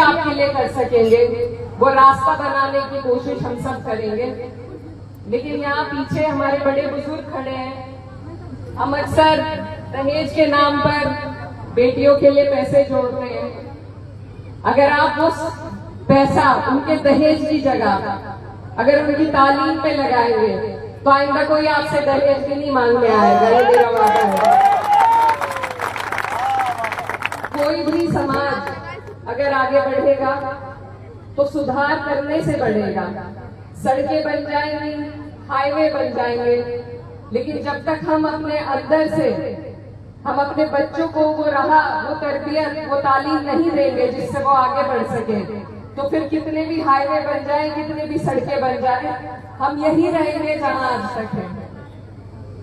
आपके लिए कर सकेंगे वो रास्ता बनाने की कोशिश हम सब करेंगे। लेकिन यहाँ पीछे हमारे बड़े बुजुर्ग खड़े हैं। हम अक्सर दहेज के नाम पर बेटियों के लिए पैसे जोड़ते हैं। अगर आप वो पैसा उनके दहेज की जगह अगर उनकी तालीम पे लगाएंगे तो आइंदा कोई आपसे दहेज भी नहीं मांगने आएगा। ये मेरा वादा है। कोई भी समाज अगर आगे बढ़ेगा तो सुधार करने से बढ़ेगा। सड़कें बन जाएंगी, हाईवे बन जाएंगे, लेकिन जब तक हम अपने अंदर से हम अपने बच्चों को वो तरबियत, वो तालीम नहीं देंगे जिससे वो आगे बढ़ सके, तो फिर कितने भी हाईवे बन जाए, कितने भी सड़कें बन जाए, हम यही रहेंगे जहां आज तक है।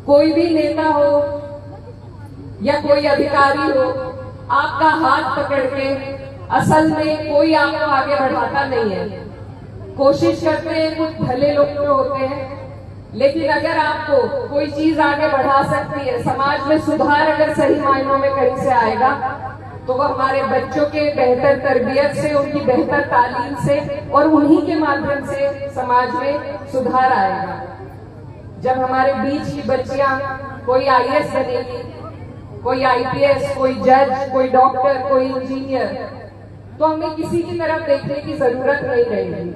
कोई भी नेता हो या कोई अधिकारी हो, आपका हाथ पकड़ के असल में कोई आपको आगे बढ़ाता नहीं है। कोशिश करते हैं, कुछ भले लोग तो होते हैं, लेकिन अगर आपको कोई चीज आगे बढ़ा सकती है, समाज में सुधार अगर सही मायनों में कहीं से आएगा, तो वो हमारे बच्चों के बेहतर तरबियत से, उनकी बेहतर तालीम से और उन्हीं के माध्यम से समाज में सुधार आएगा। जब हमारे बीच की बच्चियां कोई आईएएस बनेगी, कोई आईपीएस, कोई जज, कोई डॉक्टर, कोई इंजीनियर, तो हमें किसी की तरफ देखने की जरूरत नहीं रहेगी।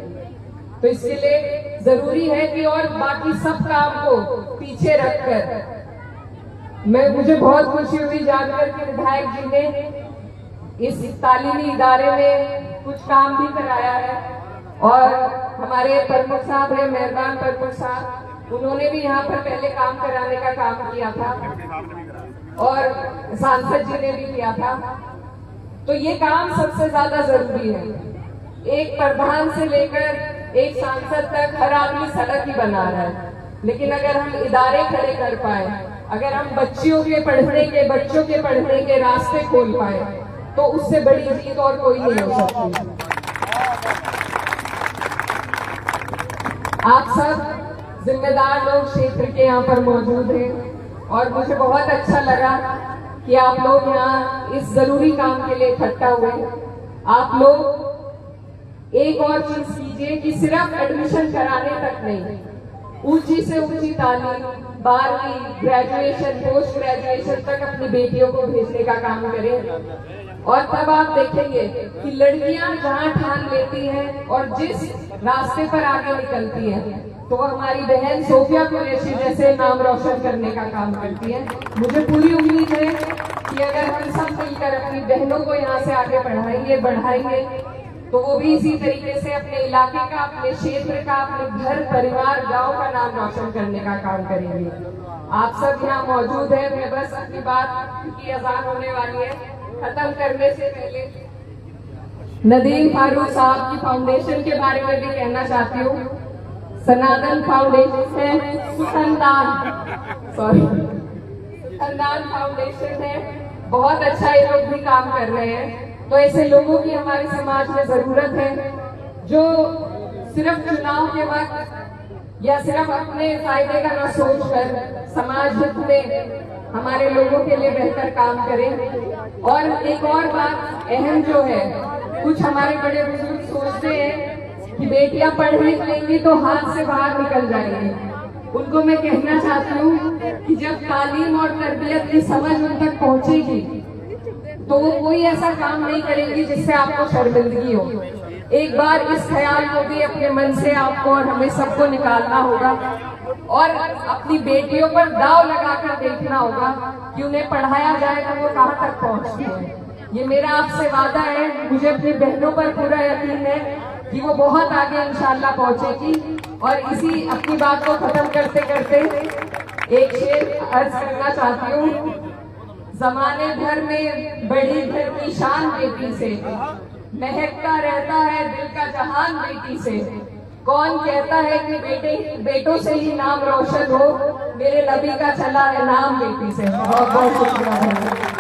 तो इसके लिए जरूरी है कि और बाकी सब काम को पीछे रखकर मुझे बहुत खुशी हुई जानकर कि विधायक जी ने इस तालीमी इदारे में कुछ काम भी कराया है। और हमारे प्रमुख साहब है, मेहरबान प्रमुख साहब, उन्होंने भी यहाँ पर पहले काम कराने का काम किया था और सांसद जी ने भी किया था। तो ये काम सबसे ज्यादा जरूरी है। एक प्रधान से लेकर एक सांसद तक हर आदमी सड़क ही बना रहा है, लेकिन अगर हम इदारे खड़े कर पाए, अगर हम बच्चों के पढ़ने के रास्ते खोल पाए, तो उससे बड़ी जीत और कोई नहीं हो सकती। आप सब जिम्मेदार लोग क्षेत्र के यहाँ पर मौजूद हैं और मुझे बहुत अच्छा लगा कि आप लोग यहाँ इस जरूरी काम के लिए इकट्ठा हुए। आप लोग एक और चीज कीजिए कि सिर्फ एडमिशन कराने तक नहीं, ऊंची से ऊंची तालीम, 12वीं, ग्रेजुएशन, पोस्ट ग्रेजुएशन तक अपनी बेटियों को भेजने का काम करें। और तब आप देखेंगे कि लड़कियां जहां ठान लेती हैं और जिस रास्ते पर आगे निकलती हैं, तो वो हमारी बहन सोफिया कुरैशी जैसे नाम रोशन करने का काम करती है। मुझे पूरी उम्मीद है कि अगर हम सब मिलकर अपनी बहनों को यहाँ से आगे बढ़ाएंगे, तो वो भी इसी तरीके से अपने इलाके का, अपने क्षेत्र का, अपने घर परिवार, गांव का नाम रोशन करने का काम करेंगे। आप सब यहाँ मौजूद हैं। मैं बस अपनी बात की अजान होने वाली है, खत्म करने से पहले नदीम फारूक साहब की फाउंडेशन के बारे में भी कहना चाहती हूँ। सनातन फाउंडेशन है, सुखनदान फाउंडेशन है, बहुत अच्छा ये लोग भी काम कर रहे हैं। तो ऐसे लोगों की हमारे समाज में जरूरत है जो सिर्फ चुनाव के वक्त या सिर्फ अपने फायदे का न सोचकर समाज हित में हमारे लोगों के लिए बेहतर काम करें। और एक और बात अहम जो है, कुछ हमारे बड़े बुजुर्ग सोचते हैं कि बेटियां पढ़ लिख लेंगी तो हाथ से बाहर निकल जाएंगी। उनको मैं कहना चाहती हूँ कि जब तालीम और तरबियत की समझ उन तक पहुंचेगी तो वो कोई ऐसा काम नहीं करेंगी जिससे आपको शर्मिंदगी हो। एक बार इस ख्याल को भी अपने मन से आपको और हमें सबको निकालना होगा और अपनी बेटियों पर दाव लगाकर देखना होगा कि उन्हें पढ़ाया जाए तो वो कहाँ तक पहुँचती है। ये मेरा आपसे वादा है। मुझे अपनी बहनों पर पूरा यकीन है कि वो बहुत आगे इंशाल्लाह पहुंचेगी। और इसी अपनी बात को खत्म करते करते एक शेर अर्ज करना चाहती हूँ। जमाने भर में बड़ी घर की शान बेटी से, महकता रहता है दिल का जहान बेटी से। कौन कहता है कि बेटों से ही नाम रोशन हो, मेरे नबी का चला है नाम बेटी से। बहुत बहुत शुक्रिया।